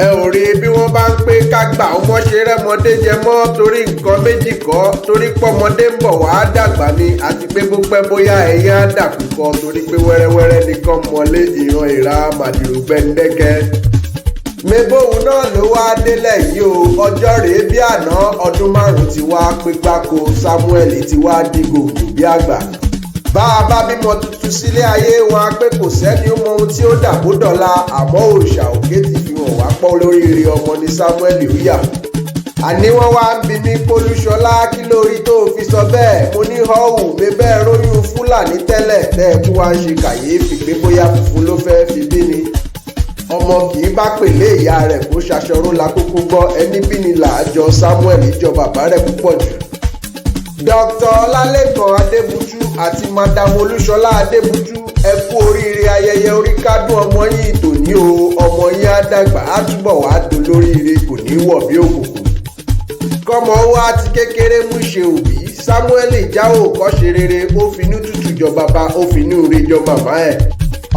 ẹ ò rí bí wọ́n bá ń pé kágbà ọmọ ṣe rẹ́mọdé jẹ mọ́ torí nǹkan méjì kọ́ torí pọ́mọdé ń bọ̀ wá dàgbà ni àti pé bó pẹ́ bóyá ẹ̀yìn á dàkú kọ torí pé wẹ́rẹ́wẹ́rẹ́ nìkan mọ́lé ìran ìra màdìrò gbẹ́ndẹ́kẹ́. mebóun náà ló wá délẹ̀ yìí o ọjọ́ rèé bí àná ọdún 5 ti wá pé gbáko Samuel ti wá di gògùn bí àgbà. bá a bá bímọ tuntun sílé ayé wọn pé kò sẹ́ni ó mọ ohun tí ó dàbó dọ̀la àmọ́ òòṣà òkè ti fi hàn wá pọ́ lóríire ọmọ ní Samuel ó yà. àní wọ́n wá ń bi mí Polúṣọlá kí lórí tó fi sọ bẹ́ẹ̀ mo ní họ́wù mi bẹ́ẹ̀ róyún Fúlàní tẹ́lẹ̀ tẹ́ ẹ tún wá ń ṣe kàyéfì pé bóyá funfun ló fẹ́ fi bí ni. ọmọ kì í bá pèlé ìyá rẹ̀ kó ṣaṣọró la kúkú gbọ́ ẹni bí ni làájọ Samuel jọ bàbá rẹ̀ púpọ̀ jù. Dr. Ọlálékan Adébútú àti Madam Olúṣọlá Adébútú ẹ kú oríire ayẹyẹ orí kádùn ọmọ yìí tòní o ọmọ yìí á dàgbà á túbọ̀ wá dolóríire kò ní wọ̀ bí òkùnkùn. kọ́mọ wa ti kékeré mú ṣe òbí Samuel jáwó kọ́ṣe rere ó finú tútù jọ bàbá ó finú ire jọ màmá ẹ̀.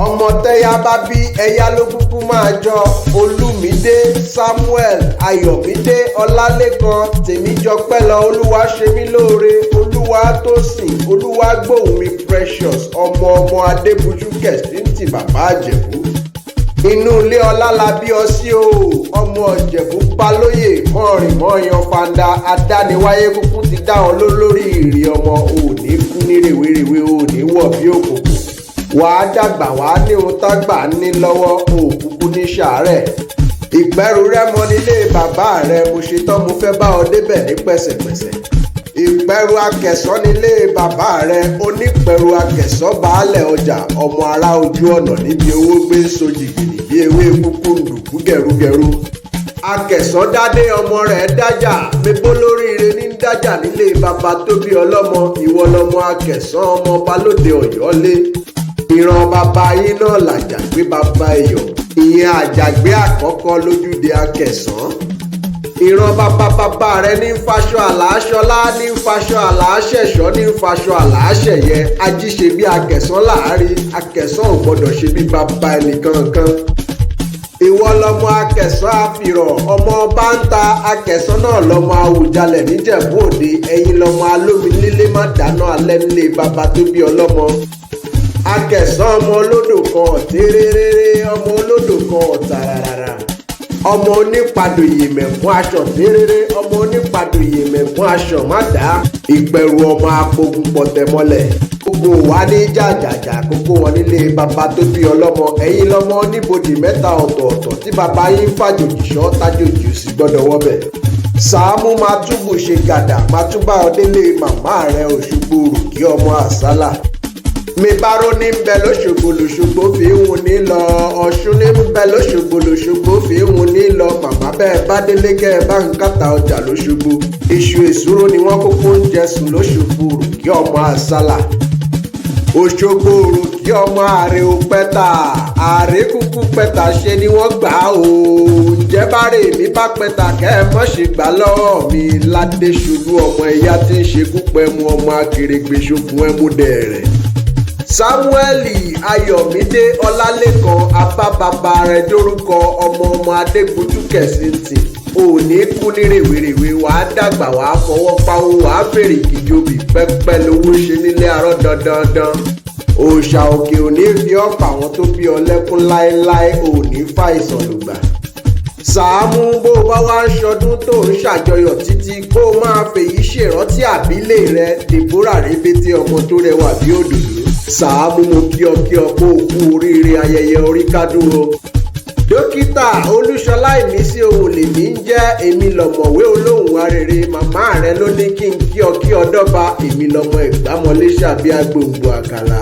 ọmọ tẹ́yà bá bí ẹ̀yà ló kúkú máa jọ Olúmídé Samuel Ayọ̀mídé Ọlálékan Tèmíjọpẹ́lọ Olúwaṣemílóore Olúwatósìn Olúwagbóhùnmi Precious ọmọ Adébútú Kẹ̀sìntì bàbá Àjẹ̀bú. inú ilé ọlá la bí ọ sí o ọmọ Ìjẹ̀bú Balóyè mọ́rin mọ́yan fanda adániwáyé kúkú ti dá ọ lórí ìrì ọmọ òní kú ní rèwerèwe òní wọ̀ bí òkùnkùn. wàá dàgbà wàá ní ohun tágbà ní lọ́wọ́ òkùnkùn ní sàárẹ̀. ìpẹ́rù rẹ́mọ nílé bàbá rẹ mo ṣetán mo fẹ́ bá ọ débẹ̀ ní pẹ̀sẹ̀pẹ̀sẹ̀. ìpẹ́rù akẹ̀sọ́ nílé bàbá rẹ onípẹ̀rù akẹ̀sọ́ baálẹ̀ ọjà ọmọ ará ojú ọ̀nà níbi owó gbé sojì gidi bí ewé kúkúrú gẹ̀rúgẹ̀rú. akẹ̀sọ́ dádé ọmọ rẹ̀ dájà mebó lóríire ní dájà nílé bàbá tó bí ọlọ́mọ ìwọ lọmọ akẹ̀sọ́ ọmọ Balóde Ọ̀yọ́ lé. ìran bàbá yín náà làjà gbé bàbá ẹ̀yọ̀ ìyẹn àjàgbé àkọ́kọ́ lójúde akẹ̀sán. ìran bàbá rẹ ní faṣọ àlàáṣọlá ní faṣọ àlàáṣẹ̀ṣọ́ ní faṣọ àlàáṣẹ̀yẹ ajíṣe bí akẹ̀sán láàárín akẹ̀sán ò gbọdọ̀ ṣe bí bàbá ẹnìkankan. ìwọ lọmọ akẹ̀sán àfìrọ̀ ọmọ báńtà akẹ̀sán náà lọmọ Àwùjalẹ̀ níjẹ̀bú Òde ẹ̀yin lọmọ alómi lílé má dáná alẹ́ nílé bàbá tó bí ọlọ́mọ. akẹ̀sán ọmọ olódò kan ọ̀tẹ́rẹ́rẹ́rẹ́ ọmọ olódò kan ọ̀tàràràrà ọmọ onípadò ìyèmẹ̀kún aṣọ tẹ́rẹ́rẹ́ ọmọ onípadò ìyèmẹ̀kún aṣọ má dá ìpẹ̀rù ọmọ apogun pọ̀tẹ́mọ́lẹ̀ gbogbo wa ní jàjàjà kókó wọn nílé bàbá tó bí ọlọ́mọ ẹ̀yin lọ́mọ oníbodè mẹ́ta ọ̀tọ̀ọ̀tọ̀ tí bàbá yín fàjòjì ṣọ́ tájòjì ò sì gbọ́dọ̀ wọ́bẹ̀. Sàámú máa túbù ṣe gàdà máa túbà ọdẹ́lé màmá rẹ̀ Òṣogbo Òrùkí ọmọ àsálà. mi bárò ní ń bẹ lóṣogbo fi ń wù ní lọ Ọ̀ṣun ní ń bẹ lóṣogbo fi ń wù ní lọ màmá bẹ́ẹ̀ bá délé kẹ́ ẹ bá ń kàtà ọjà lóṣogbo iṣu èsúró ni wọ́n kókó ń jẹ sùn lóṣogbo Òrùkí ọmọ àsálà. Òṣogbo Òrùkí ọmọ ààrẹ ò pẹ́ta ààrẹ kúkú pẹ́ta ṣe ni wọ́n gbà á o ǹjẹ́ bá rè mí bá pẹ́ta kẹ́ ẹ mọ̀ ṣe gbà lọ́wọ́ mi Ládéṣolú ọmọ ẹ̀yà tí ń ṣekú pẹ́mu ọmọ akèrègbè ṣokùn ẹ̀mú dẹ̀rẹ̀. Samuel Ayọ̀mídé Ọlálékan abábàbà rẹ̀ dórúkọ ọmọ Adébútú Kẹ̀sìntì òní kú ní rèwerèwe wàá dàgbà wàá fọwọ́ pawó wàá fèrè kìjọbì pẹ́pẹ́ lówó ṣe nílé arọ́ dandandan. òòṣà òkè òní fi ọ̀pọ̀ àwọn tó bí ọ lẹ́kún láéláé òní fàìsàn lùgbà. Sàámú bó bá wá ń ṣọdún tó ń ṣàjọyọ̀ títí kó máa fèyí ṣèrántí àbílẹ̀ rẹ Deborah rébété ọmọ tó rẹwà bí òdòdó. Sàámú mo kí ọ kó kú oríire ayẹyẹ orí kádùn o. Dókítà Olúṣọlá Ìmísí ohun lèmi ń jẹ́ èmi lọ̀mọ̀wé olóhùn arére màmá rẹ ló ní kí n kí ọ dọ́ba èmi lọmọ Ìgbámọlé ṣàbí agbòǹgbò àkàlà.